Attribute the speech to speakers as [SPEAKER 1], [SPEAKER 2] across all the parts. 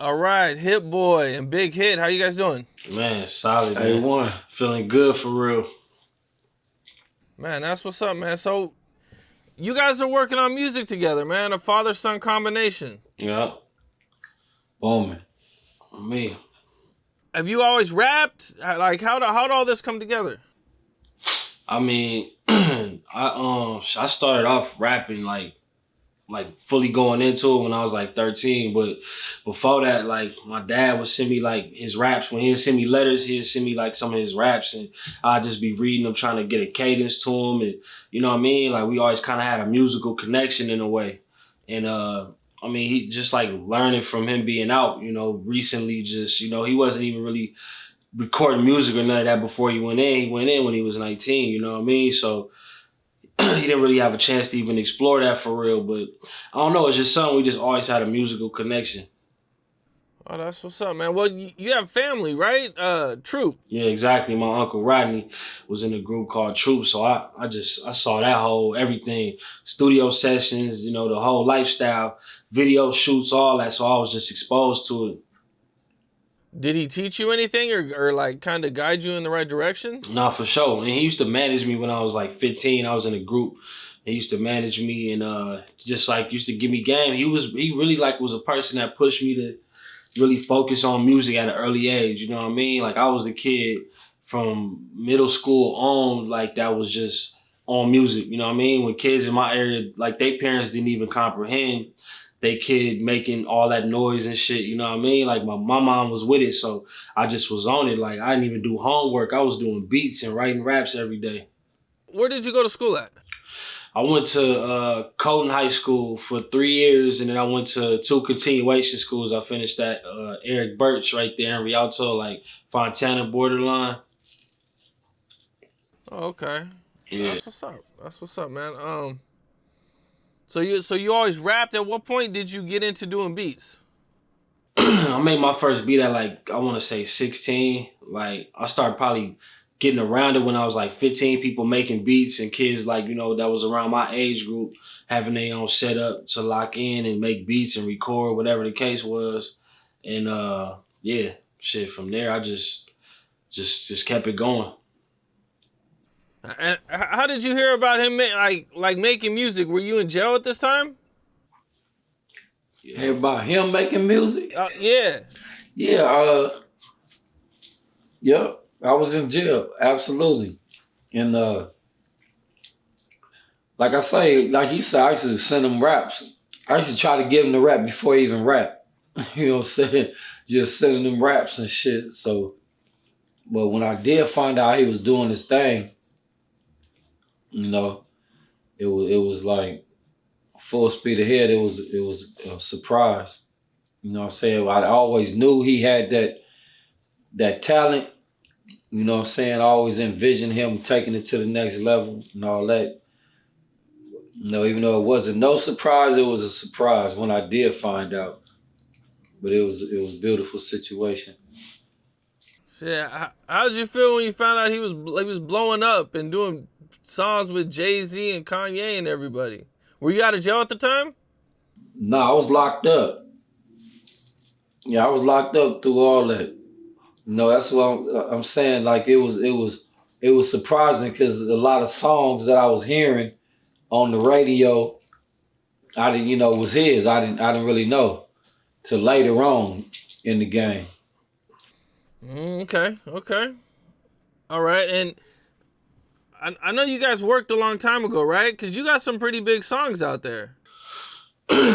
[SPEAKER 1] All right, Hit Boy and Big Hit. How you guys doing?
[SPEAKER 2] Man, solid, man.
[SPEAKER 3] A1.
[SPEAKER 2] Feeling good for real.
[SPEAKER 1] Man, that's what's up, man. So, you guys are working on music together, man. A father-son combination.
[SPEAKER 2] Yeah,
[SPEAKER 3] Booming.
[SPEAKER 2] me.
[SPEAKER 1] Have you always rapped? Like, how'd all this come together?
[SPEAKER 2] I mean, I started off rapping like fully going into it when I was like 13. But before that, like my dad would send me like his raps. When he'd send me letters, he'd send me like some of his raps, and I'd just be reading them, trying to get a cadence to them, and you know what I mean. Like we always kind of had a musical connection in a way, and I mean, he just like learning from him being out. You know, recently, just he wasn't even really recording music or none of that before he went in. He went in when he was 19. You know what I mean? So he didn't really have a chance to even explore that for real. But I don't know. It's just something we just always had a musical connection.
[SPEAKER 1] Oh, that's what's up, man. Well, you have family, right? Troop.
[SPEAKER 2] Yeah, exactly. My uncle Rodney was in a group called Troop, so I saw that whole everything, studio sessions, the whole lifestyle, video shoots, all that. So I was just exposed to it.
[SPEAKER 1] Did he teach you anything or like kind of guide you in the right direction?
[SPEAKER 2] Nah, for sure. And he used to manage me when I was like 15. I was in a group. He used to manage me and just like used to give me game. He really like was a person that pushed me to really focus on music at an early age. You know what I mean? Like I was a kid from middle school on, like that was just on music. You know what I mean? When kids in my area, like their parents didn't even comprehend they kid making all that noise and shit. You know what I mean? Like my mom was with it, so I just was on it. Like I didn't even do homework. I was doing beats and writing raps every day.
[SPEAKER 1] Where did you go to school at?
[SPEAKER 2] I went to Colton High School for 3 years, and then I went to 2 continuation schools. I finished at Eric Birch right there in Rialto, like Fontana borderline.
[SPEAKER 1] Oh, okay.
[SPEAKER 2] Yeah.
[SPEAKER 1] That's what's up. That's what's up, man. So you always rapped. At what point did you get into doing beats?
[SPEAKER 2] I made my first beat at like, I want to say 16. Like I started probably getting around it when I was like 15, people making beats and kids like, that was around my age group having their own setup to lock in and make beats and record, whatever the case was. And yeah, shit, from there I just kept it going.
[SPEAKER 1] And how did you hear about him like making music? Were you in jail at this time?
[SPEAKER 2] Yeah.
[SPEAKER 3] Hear about him making music?
[SPEAKER 1] Yeah.
[SPEAKER 3] Yeah, yep. I was in jail, absolutely. And like I say, like he said, I used to send him raps. I used to try to give him the rap before he even rap. You know what I'm saying? Just sending him raps and shit. So, but when I did find out he was doing his thing, it was like full speed ahead. It was a surprise. You know what I'm saying? I always knew he had that talent. You know what I'm saying? I always envisioned him taking it to the next level and all that. Even though it wasn't no surprise, it was a surprise when I did find out. But it was a beautiful situation.
[SPEAKER 1] Yeah. How did you feel when you found out he was blowing up and doing songs with Jay-Z and Kanye and everybody? Were you out of jail at the time?
[SPEAKER 3] No, I was locked up. Yeah, I was locked up through all that. That's what I'm saying. Like it was surprising because a lot of songs that I was hearing on the radio, I didn't, was his. I didn't really know till later on in the game.
[SPEAKER 1] Okay. All right, and I know you guys worked a long time ago, right? Because you got some pretty big songs out there.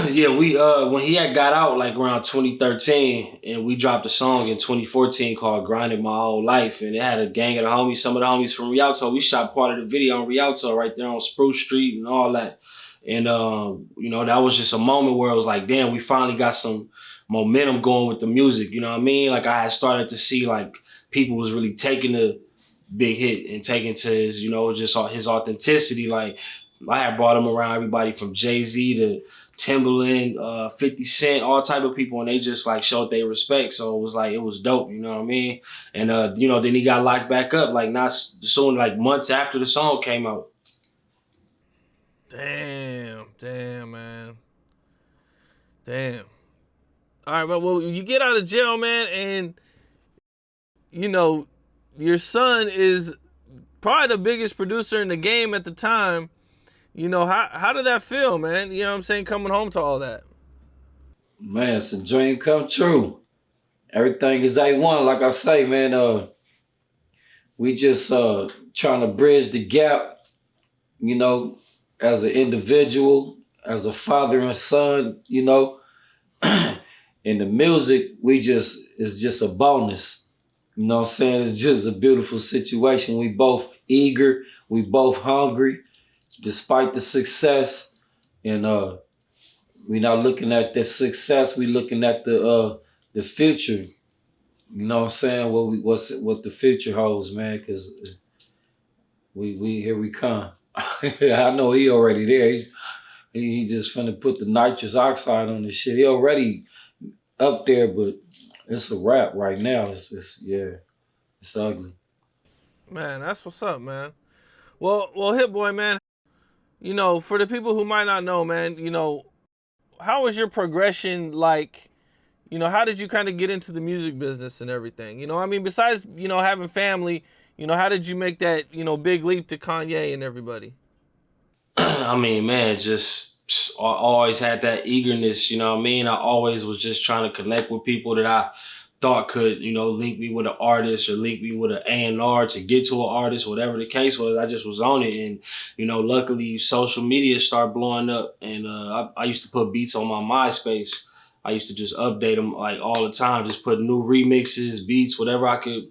[SPEAKER 2] Yeah, we when he had got out like around 2013, and we dropped a song in 2014 called "Grinding My Whole Life," and it had a gang of the homies, some of the homies from Rialto. We shot part of the video on Rialto right there on Spruce Street and all that. And that was just a moment where it was like, damn, we finally got some momentum going with the music. You know what I mean? Like I had started to see like people was really taking the Big Hit and taking to his, just his authenticity. Like I had brought him around everybody from Jay-Z to Timberland, 50 Cent, all type of people, and they just like showed their respect. So it was dope, you know what I mean? And then he got locked back up like not soon, like months after the song came out.
[SPEAKER 1] Damn, man. Damn. All right, well, you get out of jail, man, and you know your son is probably the biggest producer in the game at the time. You know, how did that feel, man? You know what I'm saying, coming home to all that.
[SPEAKER 3] Man, it's a dream come true. Everything is A1, like I say, man. We just trying to bridge the gap, you know, as an individual, as a father and son, you know. In the music, it's just a bonus. You know what I'm saying? It's just a beautiful situation. We both eager, we both hungry, despite the success. And we not looking at the success, we looking at the future. You know what I'm saying? What the future holds, man, because we here we come. I know he already there. He just finna put the nitrous oxide on this shit. He already up there, but it's a wrap right now. It's ugly.
[SPEAKER 1] Man, that's what's up, man. Well, Hit Boy, man. You know, for the people who might not know, man, you know, how was your progression like? You know, how did you kind of get into the music business and everything? You know, I mean, besides, you know, having family, you know, how did you make that, you know, big leap to Kanye and everybody?
[SPEAKER 2] I mean, man, just I always had that eagerness, you know what I mean? I always was just trying to connect with people that I thought could, you know, link me with an artist or link me with an A&R to get to an artist, whatever the case was. I just was on it. And, you know, luckily social media started blowing up. And I used to put beats on my MySpace. I used to just update them like all the time, just put new remixes, beats, whatever I could,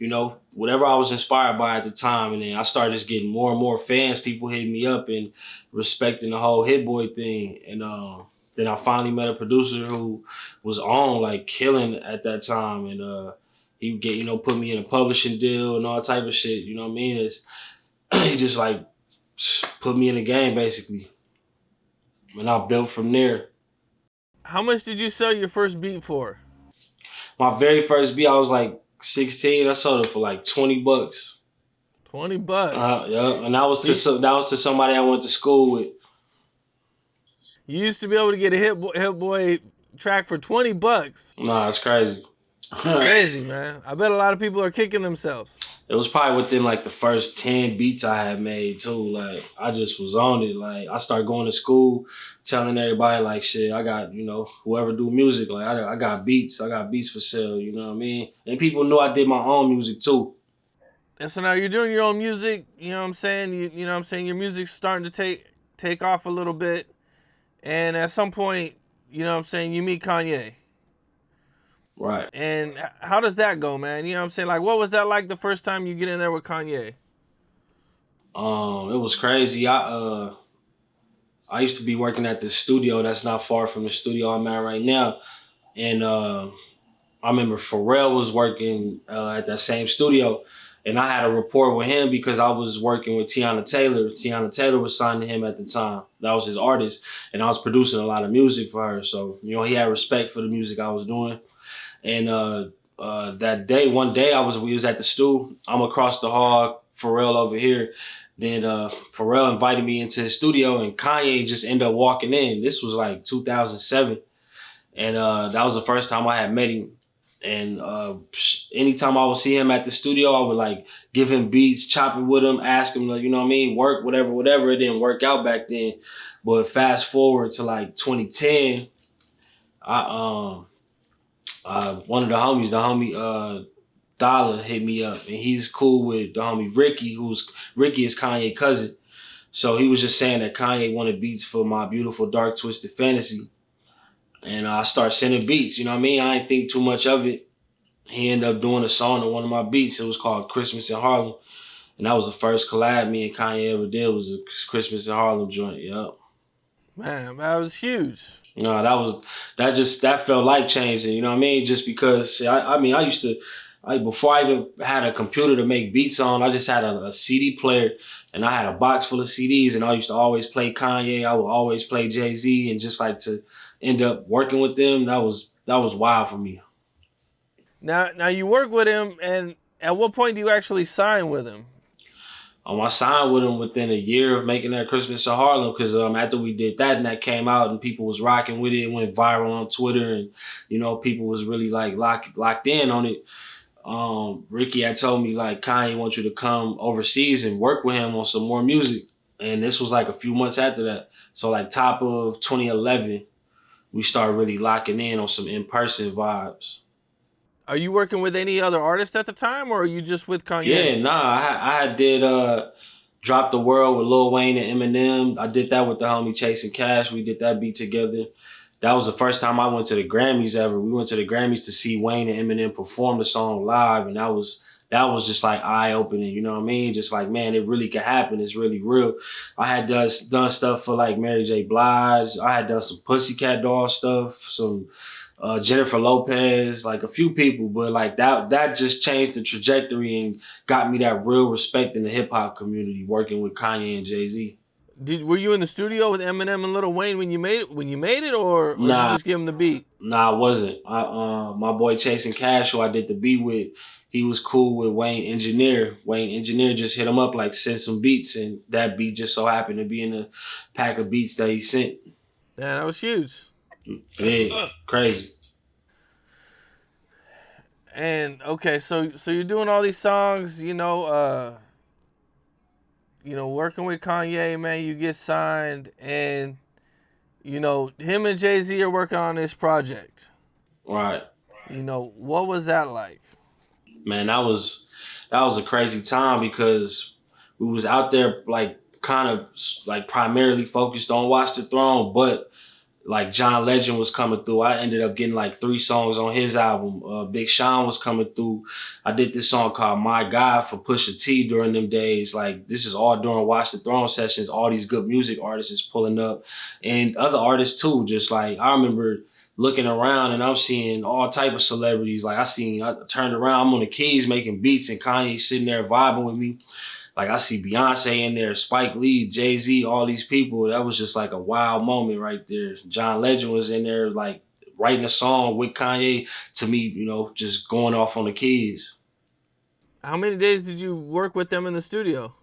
[SPEAKER 2] you know, whatever I was inspired by at the time. And then I started just getting more and more fans, people hitting me up and respecting the whole Hit Boy thing. And then I finally met a producer who was on, like, killing at that time. And he get, you know, put me in a publishing deal and all type of shit. You know what I mean? He just like put me in the game basically. And I built from there.
[SPEAKER 1] How much did you sell your first beat for?
[SPEAKER 2] My very first beat, I was like 16. I sold it for like $20.
[SPEAKER 1] $20.
[SPEAKER 2] Yeah, and that was to somebody I went to school with.
[SPEAKER 1] You used to be able to get a Hit Boy track for $20.
[SPEAKER 2] Nah, it's crazy.
[SPEAKER 1] Crazy, man. I bet a lot of people are kicking themselves.
[SPEAKER 2] It was probably within like the first 10 beats I had made too. Like I just was on it. Like I started going to school, telling everybody like, shit, I got, you know, whoever do music, like I got beats for sale. You know what I mean? And people knew I did my own music too.
[SPEAKER 1] And so now you're doing your own music. You know what I'm saying? You know what I'm saying? Your music's starting to take off a little bit. And at some point, you know what I'm saying, you meet Kanye.
[SPEAKER 2] Right.
[SPEAKER 1] And how does that go, man? You know what I'm saying? Like, what was that like the first time you get in there with Kanye?
[SPEAKER 2] It was crazy. I used to be working at this studio that's not far from the studio I'm at right now. And I remember Pharrell was working at that same studio. And I had a rapport with him because I was working with Tiana Taylor. Tiana Taylor was signed to him at the time. That was his artist. And I was producing a lot of music for her. So, you know, he had respect for the music I was doing. And one day we was at the stew. I'm across the hall, Pharrell over here. Then Pharrell invited me into his studio and Kanye just ended up walking in. This was like 2007. And that was the first time I had met him. And anytime I would see him at the studio, I would like give him beats, chop it with him, ask him, like, you know what I mean, work, whatever. It didn't work out back then. But fast forward to like 2010, one of the homie Dollar hit me up, and he's cool with the homie Ricky, Ricky is Kanye's cousin. So he was just saying that Kanye wanted beats for my beautiful dark twisted fantasy. And I started sending beats, you know what I mean? I didn't think too much of it. He ended up doing a song on one of my beats. It was called Christmas in Harlem. And that was the first collab me and Kanye ever did, was a Christmas in Harlem joint, yep.
[SPEAKER 1] Man, that was huge.
[SPEAKER 2] No, that felt life changing, you know what I mean? Just because, I used to, before I even had a computer to make beats on, I just had a CD player and I had a box full of CDs and I used to always play Kanye. I would always play Jay-Z, and just like to end up working with them, that was wild for me.
[SPEAKER 1] Now you work with him, and at what point do you actually sign with him?
[SPEAKER 2] I signed with him within a year of making that Christmas in Harlem because after we did that and that came out and people was rocking with it, it went viral on Twitter and people was really like locked in on it. Ricky had told me like Kanye wants you to come overseas and work with him on some more music, and this was like a few months after that. So like top of 2011, we started really locking in on some in-person vibes.
[SPEAKER 1] Are you working with any other artists at the time, or are you just with Kanye?
[SPEAKER 2] Yeah, nah, I did Drop the World with Lil Wayne and Eminem. I did that with the homie Chasing Cash. We did that beat together. That was the first time I went to the Grammys ever. We went to the Grammys to see Wayne and Eminem perform the song live, and that was just like eye opening. You know what I mean? Just like, man, it really could happen. It's really real. I had done stuff for like Mary J. Blige. I had done some Pussycat Doll stuff, some Jennifer Lopez, like a few people, but like that just changed the trajectory and got me that real respect in the hip hop community working with Kanye and Jay-Z.
[SPEAKER 1] Were you in the studio with Eminem and Lil Wayne when you made it, or did you
[SPEAKER 2] Nah,
[SPEAKER 1] just give him the beat?
[SPEAKER 2] Nah, I wasn't. My boy Chasing Cash, who I did the beat with, he was cool with Wayne Engineer. Wayne Engineer just hit him up, like send some beats, and that beat just so happened to be in the pack of beats that he sent.
[SPEAKER 1] Yeah, that was huge.
[SPEAKER 2] Big, crazy.
[SPEAKER 1] And okay, so you're doing all these songs, working with Kanye, man. You get signed, and him and Jay-Z are working on this project.
[SPEAKER 2] Right.
[SPEAKER 1] What was that like?
[SPEAKER 2] Man, that was a crazy time because we was out there like kind of like primarily focused on Watch the Throne, but like John Legend was coming through. I ended up getting like 3 songs on his album. Big Sean was coming through. I did this song called My God for Pusha T during them days. Like this is all during Watch the Throne sessions. All these good music artists is pulling up and other artists too. Just like I remember looking around and I'm seeing all type of celebrities. Like I turned around, I'm on the keys making beats and Kanye sitting there vibing with me. Like I see Beyonce in there, Spike Lee, Jay-Z, all these people. That was just like a wild moment right there. John Legend was in there like writing a song with Kanye to me, just going off on the keys.
[SPEAKER 1] How many days did you work with them in the studio?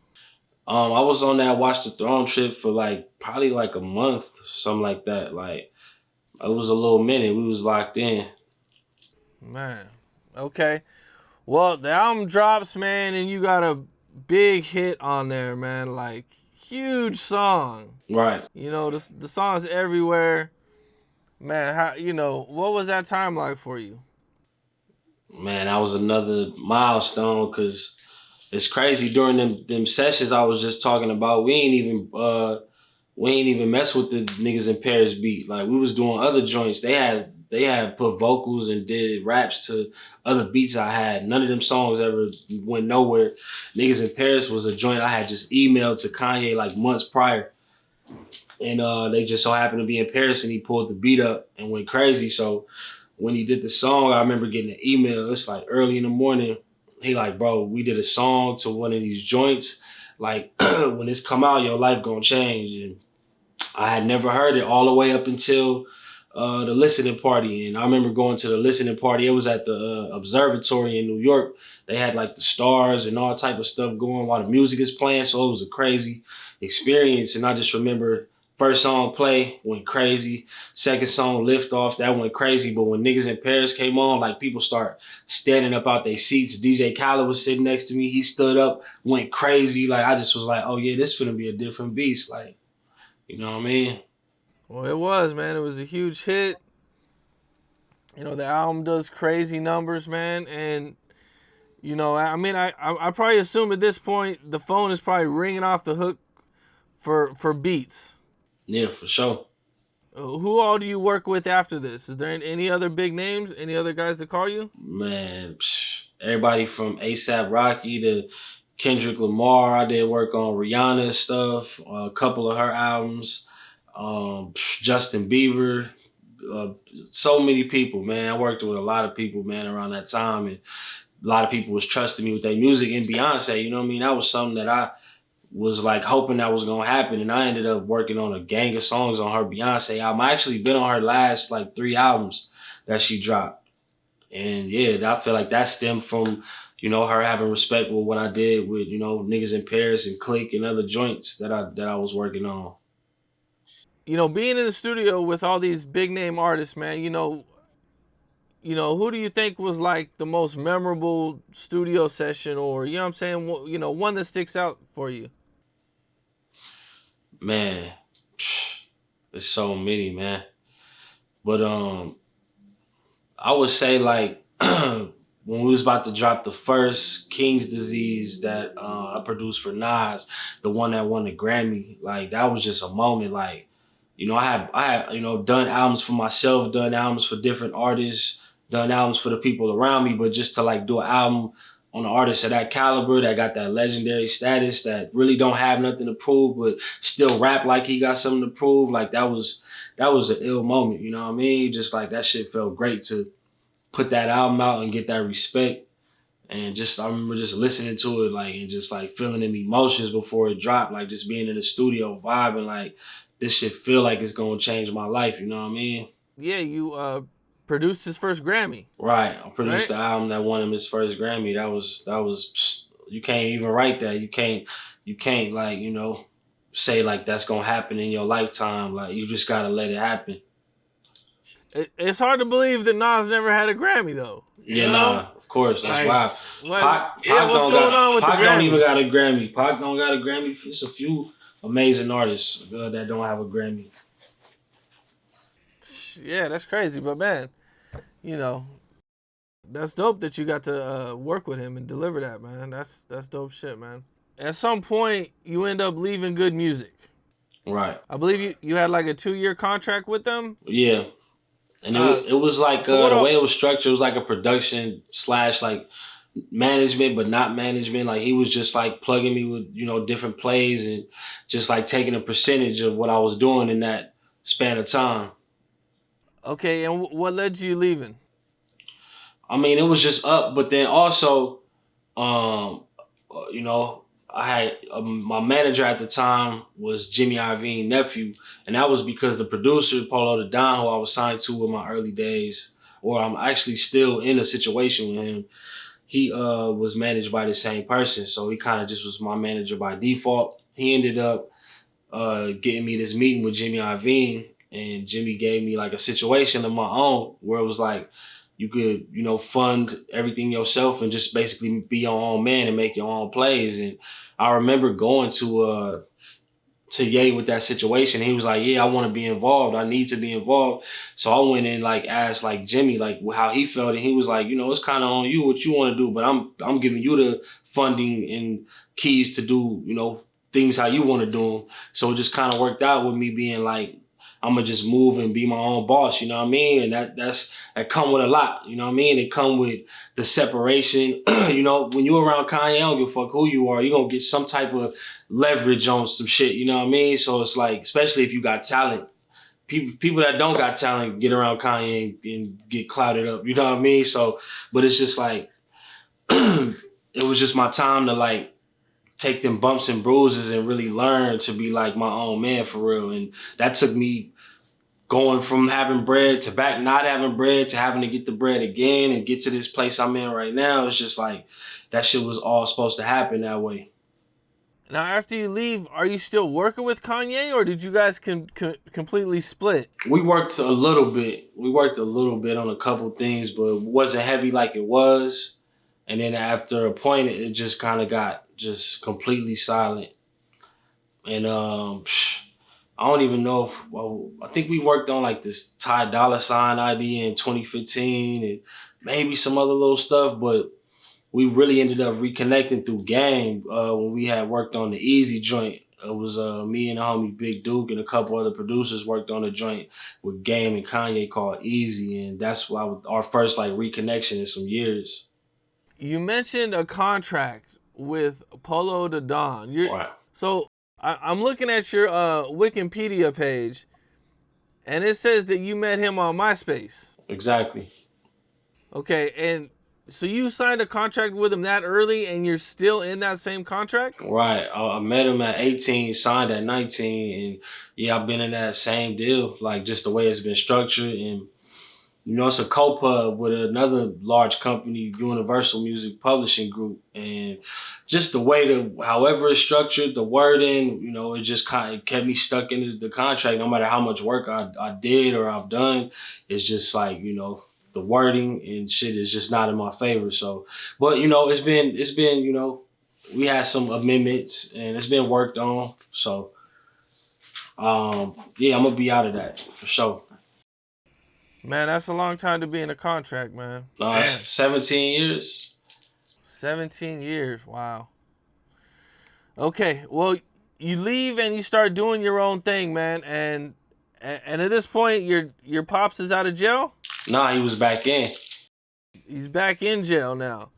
[SPEAKER 2] I was on that Watch the Throne trip for like probably like a month, something like that. Like it was a little minute. We was locked in.
[SPEAKER 1] Man, okay. Well, the album drops, man, and you got a big hit on there, man. Like huge song.
[SPEAKER 2] Right.
[SPEAKER 1] The song's everywhere. Man, what was that time like for you?
[SPEAKER 2] Man, that was another milestone because it's crazy. During them sessions I was just talking about, we ain't even mess with the niggas in Paris beat. Like we was doing other joints. They had put vocals and did raps to other beats I had. None of them songs ever went nowhere. Niggas in Paris was a joint I had just emailed to Kanye like months prior. And they just so happened to be in Paris and he pulled the beat up and went crazy. So when he did the song, I remember getting an email. It's like early in the morning. He like, bro, we did a song to one of these joints. Like when this come out, your life gonna change. And I had never heard it all the way up until the listening party. And I remember going to the listening party. It was at the observatory in New York. They had like the stars and all type of stuff going while the music is playing. So it was a crazy experience. And I just remember first song play, went crazy. Second song, Lift Off, that went crazy. But when Niggas in Paris came on, like people start standing up out their seats. DJ Khaled was sitting next to me. He stood up, went crazy. Like I just was like, oh yeah, this finna be a different beast. Like, you know what I mean?
[SPEAKER 1] Well, it was, man. It was a huge hit. The album does crazy numbers, man. And, I probably assume at this point the phone is probably ringing off the hook for beats.
[SPEAKER 2] Yeah, for sure.
[SPEAKER 1] Who all do you work with after this? Is there any other big names? Any other guys that call you?
[SPEAKER 2] Man, everybody from A$AP Rocky to Kendrick Lamar. I did work on Rihanna's stuff, a couple of her albums. Justin Bieber, so many people, man. I worked with a lot of people, man, around that time, and a lot of people was trusting me with their music. And Beyonce, you know what I mean? That was something that I was like hoping that was gonna happen, and I ended up working on a gang of songs on her Beyonce album. I actually been on her last like 3 albums that she dropped, and yeah, I feel like that stemmed from her having respect with what I did with, niggas in Paris and Click and other joints that I was working on.
[SPEAKER 1] Being in the studio with all these big name artists, man, who do you think was like the most memorable studio session, or, you know what I'm saying, one that sticks out for you?
[SPEAKER 2] Man, there's so many, man. But I would say like when we was about to drop the first King's Disease that I produced for Nas, the one that won the Grammy, like that was just a moment. Like, I had done albums for myself, done albums for different artists, done albums for the people around me, but just to like do an album on an artist of that caliber that got that legendary status that really don't have nothing to prove, but still rap like he got something to prove. Like that was an ill moment, you know what I mean? Just like that shit felt great to put that album out and get that respect. And just I remember just listening to it like and just like feeling the emotions before it dropped, like just being in the studio vibing like this shit feel like it's gonna change my life, you know what I mean?
[SPEAKER 1] Yeah, you produced his first Grammy.
[SPEAKER 2] Right. I produced
[SPEAKER 1] Right?
[SPEAKER 2] the album that won him his first Grammy. That was you can't even write that. You can't like, say like that's gonna happen in your lifetime. Like you just gotta let it happen.
[SPEAKER 1] It's hard to believe that Nas never had a Grammy, though.
[SPEAKER 2] Yeah, nah, of course. That's
[SPEAKER 1] Like,
[SPEAKER 2] why. Pac
[SPEAKER 1] what's going on with the
[SPEAKER 2] Pac
[SPEAKER 1] Grammys?
[SPEAKER 2] don't even got a Grammy. Pac don't got a Grammy. It's a few amazing artists that don't have a Grammy.
[SPEAKER 1] Yeah, that's crazy. But, man, that's dope that you got to work with him and deliver that, man. That's dope shit, man. At some point, you end up leaving Good Music.
[SPEAKER 2] Right.
[SPEAKER 1] I believe you had like a 2-year contract with them.
[SPEAKER 2] Yeah. And it was like the way it was structured, it was like a production / like management, but not management. Like he was just like plugging me with, different plays and just like taking a percentage of what I was doing in that span of time.
[SPEAKER 1] Okay, and what led to you leaving?
[SPEAKER 2] I mean, it was just up, but then also, I had my manager at the time was Jimmy Iovine's nephew, and that was because the producer Polow the Don, who I was signed to in my early days, or I'm actually still in a situation with him. He was managed by the same person, so he kind of just was my manager by default. He ended up getting me this meeting with Jimmy Iovine, and Jimmy gave me like a situation of my own where it was like you could, fund everything yourself and just basically be your own man and make your own plays. And I remember going to Ye with that situation. He was like, yeah, I want to be involved. I need to be involved. So I went and like asked like Jimmy like how he felt, and he was like, it's kind of on you what you want to do, but I'm giving you the funding and keys to do, things how you want to do them. So it just kind of worked out with me being like, I'm gonna just move and be my own boss, you know what I mean? And that come with a lot, you know what I mean? It come with the separation. When you're around Kanye, I don't give a fuck who you are, you're gonna get some type of leverage on some shit, you know what I mean? So it's like, especially if you got talent. People that don't got talent get around Kanye and get clouded up, you know what I mean? So, but it's just like, it was just my time to like, take them bumps and bruises and really learn to be like my own man for real. And that took me going from having bread to back not having bread to having to get the bread again and get to this place I'm in right now. It's just like that shit was all supposed to happen that way.
[SPEAKER 1] Now, after you leave, are you still working with Kanye, or did you guys completely split?
[SPEAKER 2] We worked a little bit. We worked a little bit on a couple things, but it wasn't heavy like it was. And then after a point, it just kind of got just completely silent. And I don't even know I think we worked on like this Ty Dolla $ign idea in 2015 and maybe some other little stuff, but we really ended up reconnecting through Game when we had worked on the Easy joint. It was me and the homie Big Duke and a couple other producers worked on a joint with Game and Kanye called Easy, and that's why our first like reconnection in some years.
[SPEAKER 1] You mentioned a contract with Polow the Don.
[SPEAKER 2] Right.
[SPEAKER 1] So I'm looking at your Wikipedia page, and it says that you met him on MySpace.
[SPEAKER 2] Exactly.
[SPEAKER 1] Okay, and so you signed a contract with him that early, and you're still in that same contract?
[SPEAKER 2] Right. I met him at 18, signed at 19, and yeah, I've been in that same deal, like just the way it's been structured. And You know, it's a co-pub with another large company, Universal Music Publishing Group, and just the way however it's structured, the wording, you know, it just kind of kept me stuck into the contract. No matter how much work I did or I've done, it's just like, you know, the wording and shit is just not in my favor. So, but you know, it's been you know, we had some amendments and it's been worked on. So, yeah, I'm gonna be out of that for sure.
[SPEAKER 1] Man, that's a long time to be in a contract, man. Damn.
[SPEAKER 2] 17 years.
[SPEAKER 1] 17 years. Wow. Okay, well, you leave and you start doing your own thing, man. And at this point, your pops is out of jail.
[SPEAKER 2] Nah, he was back in.
[SPEAKER 1] He's back in jail now.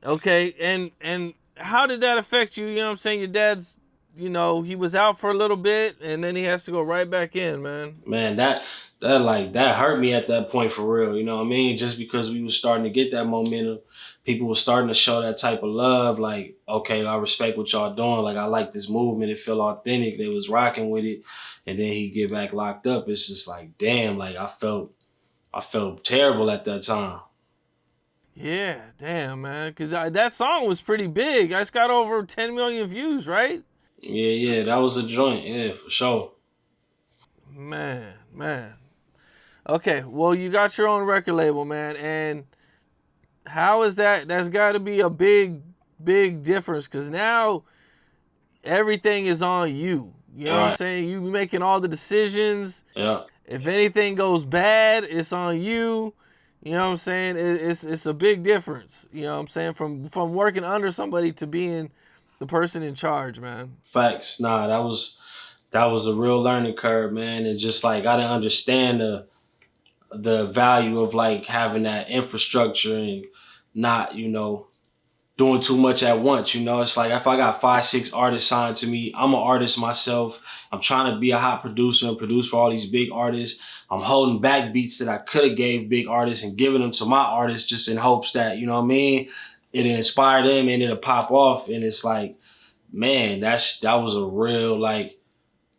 [SPEAKER 1] Okay, and how did that affect you? You know what I'm saying? Your dad's, you know, he was out for a little bit and then he has to go right back in, man.
[SPEAKER 2] Man, that hurt me at that point for real. You know what I mean? Just because we was starting to get that momentum, people were starting to show that type of love. Like, okay, I respect what y'all doing. Like, I like this movement. It felt authentic. They was rocking with it, and then he get back locked up. It's just like, damn. Like, I felt terrible at that time.
[SPEAKER 1] Yeah, damn, man. Because that song was pretty big. It's got over 10 million views, right?
[SPEAKER 2] Yeah, that was a joint. Yeah, for sure.
[SPEAKER 1] Man. Okay, well, you got your own record label, man. And how is that? That's got to be a big difference because now everything is on you. You know what I'm saying? You making all the decisions.
[SPEAKER 2] Yeah.
[SPEAKER 1] If anything goes bad, it's on you. You know what I'm saying? It's a big difference. You know what I'm saying? From working under somebody to being the person in charge, man.
[SPEAKER 2] Facts. Nah, that was a real learning curve, man. And just like I didn't understand the value of like having that infrastructure and not, you know, doing too much at once. You know, it's like if I got 5, 6 artists signed to me, I'm an artist myself. I'm trying to be a hot producer and produce for all these big artists. I'm holding back beats that I could have gave big artists and giving them to my artists just in hopes that, you know what I mean, it inspire them and it'll pop off. And it's like, man, that was a real like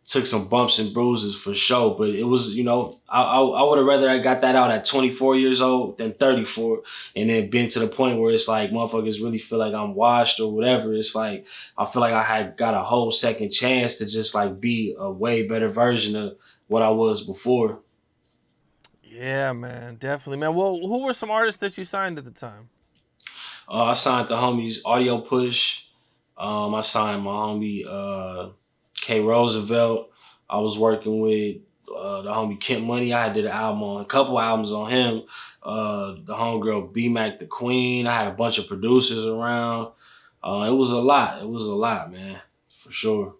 [SPEAKER 2] took some bumps and bruises for sure, but it was, you know, I would have rather I got that out at 24 years old than 34 and then been to the point where it's like motherfuckers really feel like I'm washed or whatever. It's like I feel like I had got a whole second chance to just like be a way better version of what I was before.
[SPEAKER 1] Yeah, man, definitely, man. Well, who were some artists that you signed at the time?
[SPEAKER 2] I signed the homies Audio Push. I signed my homie K Roosevelt. I was working with the homie Kent Money. I did a couple albums on him. The homegirl B Mac the Queen. I had a bunch of producers around. It was a lot. It was a lot, man, for sure.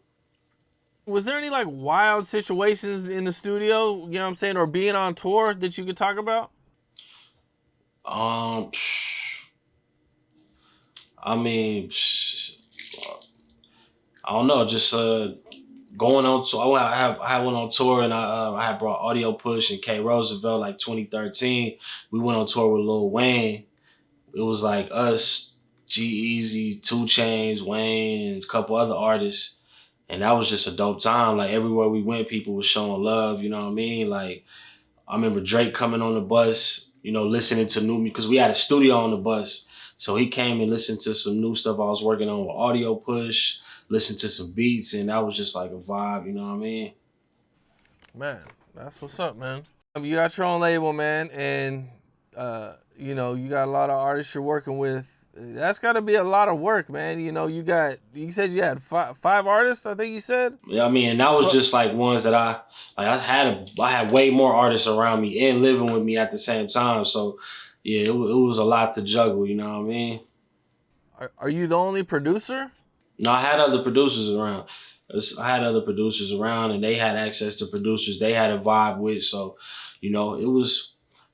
[SPEAKER 1] Was there any like wild situations in the studio, you know what I'm saying, or being on tour that you could talk about?
[SPEAKER 2] Um, I mean, I don't know, just going on. So I had one on tour, and I had brought Audio Push and K Roosevelt like 2013. We went on tour with Lil Wayne. It was like us, G-Eazy, 2 Chainz, Wayne, and a couple other artists. And that was just a dope time. Like everywhere we went, people were showing love. You know what I mean? Like I remember Drake coming on the bus, you know, listening to new music because we had a studio on the bus. So he came and listened to some new stuff I was working on with Audio Push, listened to some beats, and that was just like a vibe. You know what I mean?
[SPEAKER 1] Man, that's what's up, man. You got your own label, man, and you know, you got a lot of artists you're working with. That's got to be a lot of work, man. You know, you said you had five artists, I think you said?
[SPEAKER 2] Yeah, I mean, and that was just like ones that I had way more artists around me and living with me at the same time. So yeah, it was a lot to juggle. You know what I mean?
[SPEAKER 1] Are you the only producer?
[SPEAKER 2] No, I had other producers around. I had other producers around, and they had access to producers they had a vibe with. So, you know,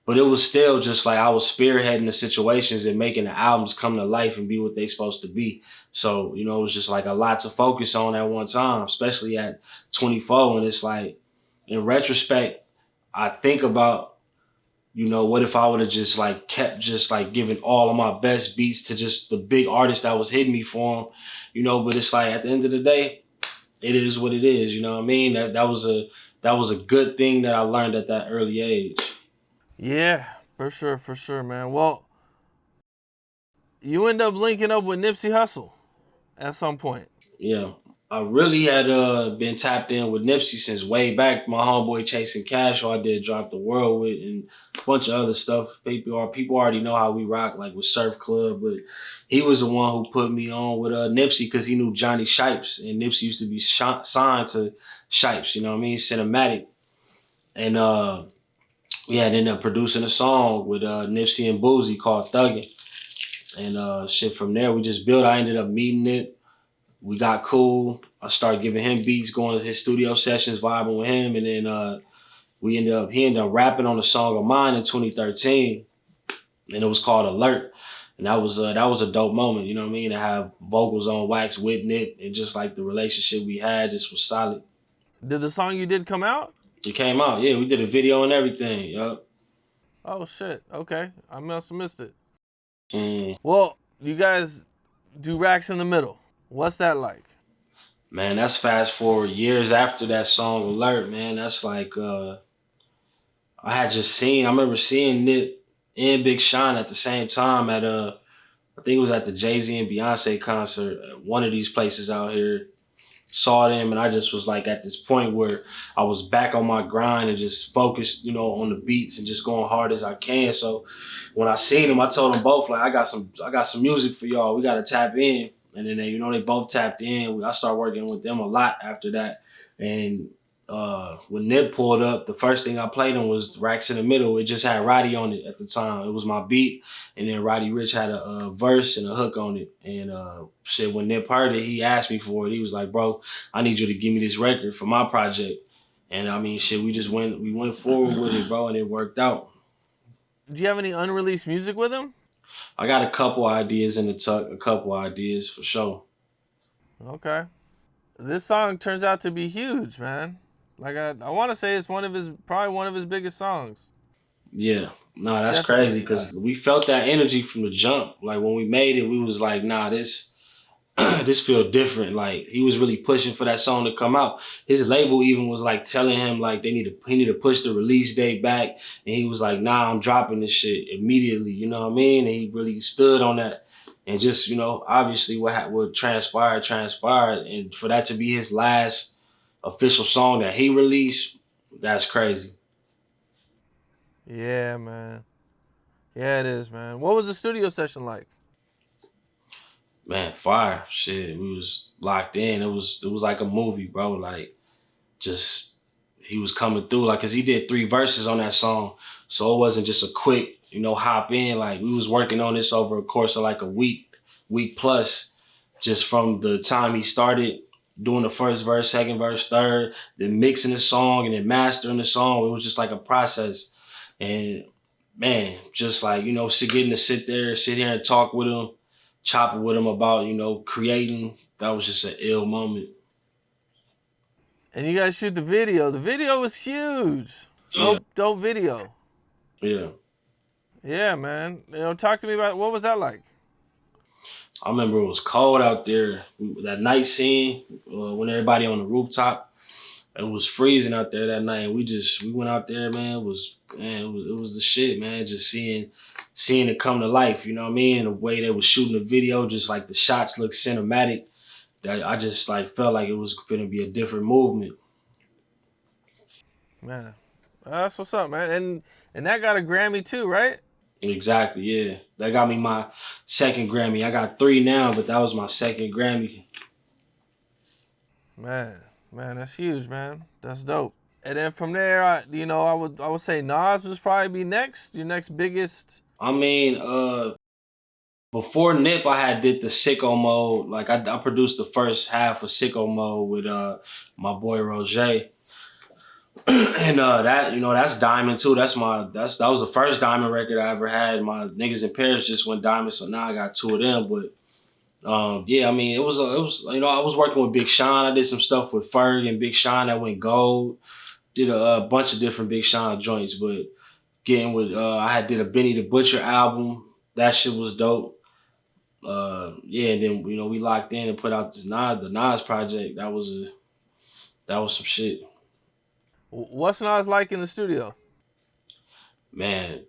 [SPEAKER 2] but it was still just like I was spearheading the situations and making the albums come to life and be what they supposed to be. So, you know, it was just like a lot to focus on at one time, especially at 24. And it's like, in retrospect, I think about, you know, what if I would have just like kept just like giving all of my best beats to just the big artist that was hitting me for them, you know, but it's like at the end of the day, it is what it is. You know what I mean? That was a good thing that I learned at that early age.
[SPEAKER 1] Yeah, for sure, man. Well, you end up linking up with Nipsey Hussle at some point.
[SPEAKER 2] Yeah. I really had been tapped in with Nipsey since way back. My homeboy Chasing Cash, who I did Drop the World with, and a bunch of other stuff. People already know how we rock, like with Surf Club, but he was the one who put me on with Nipsey because he knew Johnny Shipes, and Nipsey used to be signed to Shipes. You know what I mean? Cinematic, and we had ended up producing a song with Nipsey and Boozy called Thuggin', and shit from there we just built. I ended up meeting it. We got cool. I started giving him beats, going to his studio sessions, vibing with him, and then he ended up rapping on a song of mine in 2013, and it was called Alert. And that was a dope moment, you know what I mean? To have vocals on wax with Nip, and just like the relationship we had just was solid.
[SPEAKER 1] Did the song you did come out?
[SPEAKER 2] It came out, yeah. We did a video and everything, yup.
[SPEAKER 1] Oh shit. Okay, I must have missed it.
[SPEAKER 2] Mm.
[SPEAKER 1] Well, you guys do Racks in the Middle. What's that like?
[SPEAKER 2] Man, that's fast forward years after that song Alert, man. That's like I remember seeing Nip and Big Sean at the same time at I think it was at the Jay-Z and Beyonce concert at one of these places out here. Saw them, and I just was like at this point where I was back on my grind and just focused, on the beats and just going hard as I can. So when I seen them, I told them both, like, I got some music for y'all. We gotta tap in. And then they both tapped in. I started working with them a lot after that. And when Nip pulled up, the first thing I played him was Racks in the Middle. It just had Roddy on it at the time. It was my beat, and then Roddy Ricch had a verse and a hook on it. And shit, when Nip heard it, he asked me for it. He was like, "Bro, I need you to give me this record for my project." And I mean, shit, we went forward with it, bro, and it worked out.
[SPEAKER 1] Do you have any unreleased music with him?
[SPEAKER 2] I got a couple ideas in the tuck, a couple ideas for sure.
[SPEAKER 1] Okay. This song turns out to be huge, man. Like I want to say it's probably one of his biggest songs.
[SPEAKER 2] Yeah, nah, that's
[SPEAKER 1] Definitely.
[SPEAKER 2] crazy because we felt that energy from the jump. Like when we made it, we was like, nah, this this feel different. Like he was really pushing for that song to come out. His label even was like telling him like he need to push the release date back, and he was like, nah, I'm dropping this shit immediately. You know what I mean? And he really stood on that. And just obviously what transpired, and for that to be his last official song that he released, that's crazy.
[SPEAKER 1] Yeah, man. Yeah, it is, man. What was the studio session like?
[SPEAKER 2] Man, fire. Shit. We was locked in. It was like a movie, bro. Like just he was coming through. Like, cause he did 3 verses on that song. So it wasn't just a quick, hop in. Like we was working on this over a course of like a week plus, just from the time he started doing the first verse, second verse, third, then mixing the song and then mastering the song. It was just like a process. And man, just like, getting to sit here and talk with him, chopping with him about, creating. That was just an ill moment.
[SPEAKER 1] And you guys shoot the video. The video was huge. Dope video.
[SPEAKER 2] Yeah.
[SPEAKER 1] Yeah, man. Talk to me about what was that like?
[SPEAKER 2] I remember it was cold out there. That night scene, when everybody on the rooftop, it was freezing out there that night. We went out there, man. It was the shit, man. Just seeing it come to life, you know what I mean? And the way they was shooting the video, just like the shots looked cinematic. I just like felt like it was gonna be a different movement.
[SPEAKER 1] Man, that's what's up, man. And that got a Grammy too, right?
[SPEAKER 2] Exactly, yeah. That got me my second Grammy. I got 3 now, but that was my second Grammy.
[SPEAKER 1] Man, that's huge, man. That's dope. And then from there, I would say Nas was probably be next. Your next biggest.
[SPEAKER 2] I mean, before Nip, I had did the Sicko Mode. Like I produced the first half of Sicko Mode with my boy Roger. And that's Diamond too. That was the first Diamond record I ever had. My niggas in Paris just went Diamond, so now I got 2 of them. But yeah, I mean, it was I was working with Big Sean. I did some stuff with Ferg and Big Sean that went gold. Did a bunch of different Big Sean joints, but getting with I did a Benny the Butcher album. That shit was dope. Yeah, and then we locked in and put out the Nas project. That was some shit.
[SPEAKER 1] What's Nas like in the studio?
[SPEAKER 2] Man,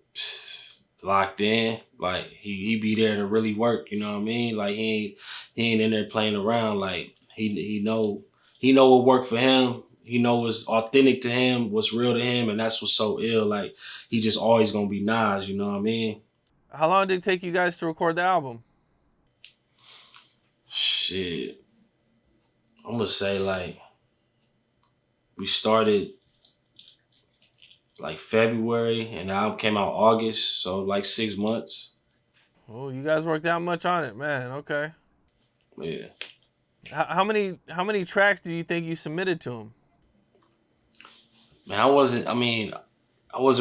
[SPEAKER 2] locked in. Like he be there to really work. You know what I mean? Like he ain't in there playing around. Like he know what worked for him. He know what's authentic to him, what's real to him, and that's what's so ill. Like he just always gonna be Nas. You know what I mean?
[SPEAKER 1] How long did it take you guys to record the album?
[SPEAKER 2] Shit, I'm gonna say like we started like February and the album came out August, so like 6 months.
[SPEAKER 1] Oh, you guys worked that much on it, man. Okay.
[SPEAKER 2] Yeah.
[SPEAKER 1] How many tracks do you think you submitted to him?
[SPEAKER 2] Man, I wasn't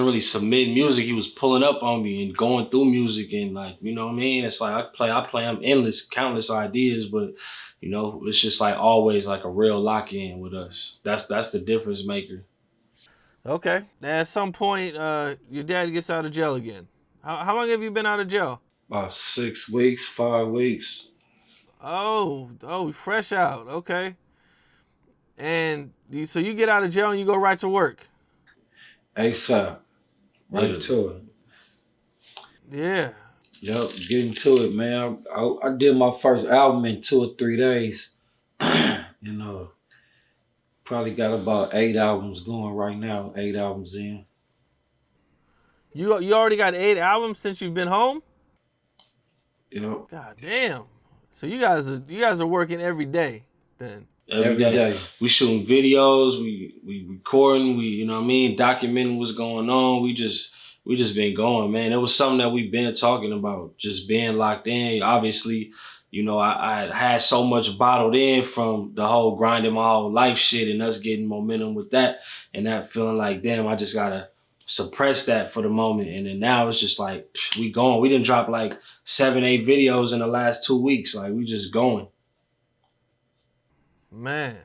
[SPEAKER 2] really submitting music. He was pulling up on me and going through music and like, you know what I mean? It's like I play him endless, countless ideas, but you know, it's just like always like a real lock in with us. That's the difference maker.
[SPEAKER 1] Okay. At some point, your dad gets out of jail again. How long have you been out of jail?
[SPEAKER 3] About 6 weeks, 5 weeks.
[SPEAKER 1] Oh, fresh out. Okay. And so you get out of jail and you go right to work.
[SPEAKER 3] ASAP. Right
[SPEAKER 2] Literally.
[SPEAKER 3] to it.
[SPEAKER 1] Yeah.
[SPEAKER 3] Yep, getting to it, man. I did my first album in 2 or 3 days. You know, probably got about 8 albums going right now. 8 albums in.
[SPEAKER 1] You already got 8 albums since you've been home?
[SPEAKER 3] Yep.
[SPEAKER 1] God damn. So you guys are working every day then.
[SPEAKER 2] Every day. We shooting videos, we recording, we you know what I mean, documenting what's going on. We just been going, man. It was something that we've been talking about, just being locked in. Obviously, you know, I had so much bottled in from the whole grinding my whole life shit and us getting momentum with that and that feeling like, damn, I just gotta suppress that for the moment. And then now it's just like, we going. We didn't drop like 7, 8 videos in the last 2 weeks. Like we just going.
[SPEAKER 1] Man.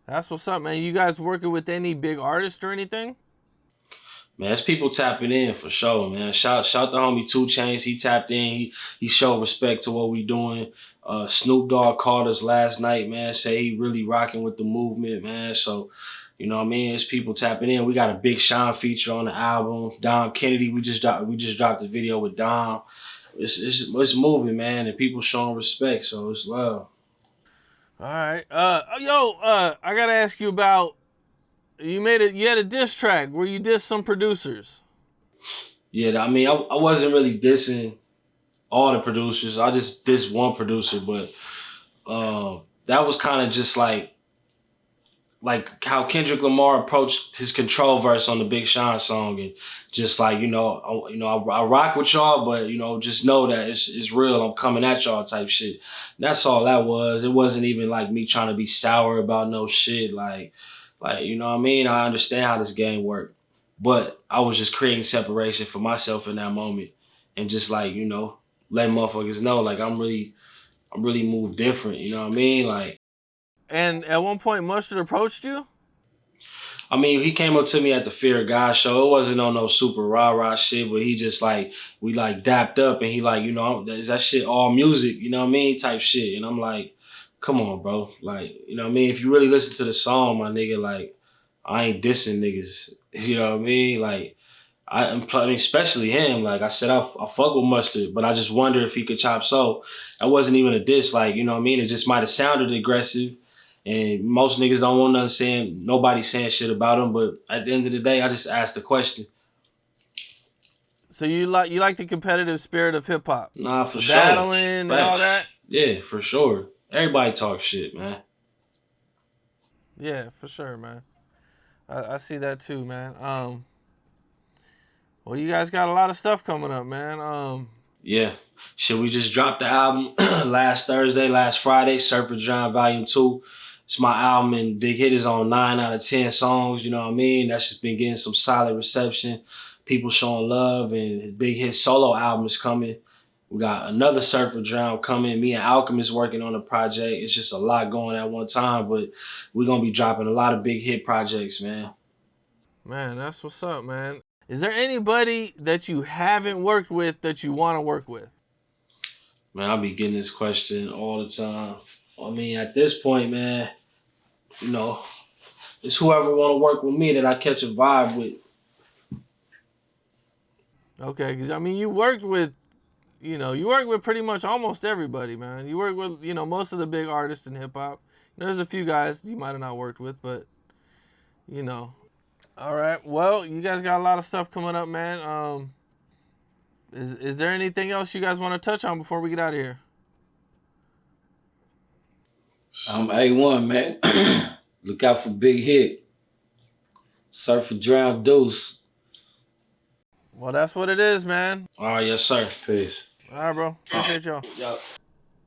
[SPEAKER 1] That's what's up, man. You guys working with any big artists or anything?
[SPEAKER 2] Man, it's people tapping in for sure, man. Shout the homie 2 Chainz. He tapped in. He showed respect to what we doing. Snoop Dogg called us last night, man. Say he really rocking with the movement, man. So, you know what I mean? It's people tapping in. We got a Big Sean feature on the album. Dom Kennedy, we just dropped a video with Dom. It's moving, man, and people showing respect. So it's love.
[SPEAKER 1] All right. I gotta ask you about you had a diss track where you dissed some producers.
[SPEAKER 2] Yeah, I mean, I wasn't really dissing all the producers. I just dissed one producer, but that was kind of just like how Kendrick Lamar approached his Control verse on the Big Sean song, and just like I rock with y'all, but just know that it's real. I'm coming at y'all type shit. And that's all that was. It wasn't even like me trying to be sour about no shit. Like you know what I mean. I understand how this game worked, but I was just creating separation for myself in that moment, and just like letting motherfuckers know like I'm really moved different. You know what I mean? Like.
[SPEAKER 1] And at one point, Mustard approached you?
[SPEAKER 2] I mean, he came up to me at the Fear of God show. It wasn't on no super rah-rah shit, but he just like, we like dapped up and he like, is that shit all music? You know what I mean? Type shit. And I'm like, come on, bro. Like, you know what I mean? If you really listen to the song, my nigga, like, I ain't dissing niggas. You know what I mean? Like, I mean, especially him. Like I said, I fuck with Mustard, but I just wonder if he could chop soul. That wasn't even a diss. Like, you know what I mean? It just might have sounded aggressive. And most niggas don't want nothing saying, nobody saying shit about them. But at the end of the day, I just asked the question.
[SPEAKER 1] So you like the competitive spirit of hip hop?
[SPEAKER 2] Nah, for sure.
[SPEAKER 1] Battling and all that?
[SPEAKER 2] Yeah, for sure. Everybody talk shit, man.
[SPEAKER 1] Yeah, for sure, man. I see that too, man. Well, you guys got a lot of stuff coming up, man.
[SPEAKER 2] Yeah. Shit, we just dropped the album last Friday, Surfer John Volume 2. It's my album, and Big Hit is on 9 out of 10 songs, you know what I mean? That's just been getting some solid reception. People showing love, and Big Hit solo album is coming. We got another Surfer Drown coming. Me and Alchemist working on a project. It's just a lot going at one time, but we're going to be dropping a lot of Big Hit projects, man.
[SPEAKER 1] Man, that's what's up, man. Is there anybody that you haven't worked with that you want to work with?
[SPEAKER 2] Man, I'll be getting this question all the time. I mean, at this point, man, it's whoever want to work with me that I catch a vibe with.
[SPEAKER 1] Okay, because I mean, you worked with pretty much almost everybody, man. You work with, most of the big artists in hip hop. There's a few guys you might have not worked with, but, All right. Well, you guys got a lot of stuff coming up, man. Is there anything else you guys want to touch on before we get out of here?
[SPEAKER 3] I'm A1, man. Look out for Big Hit. Surf for Drown Deuce.
[SPEAKER 1] Well, that's what it is, man.
[SPEAKER 2] All right, yes, sir.
[SPEAKER 3] Peace.
[SPEAKER 1] All right, bro. Appreciate y'all.
[SPEAKER 2] Yep.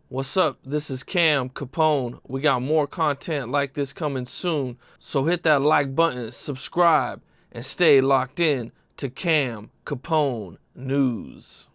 [SPEAKER 1] What's up? This is Cam Capone. We got more content like this coming soon. So hit that like button, subscribe, and stay locked in to Cam Capone News.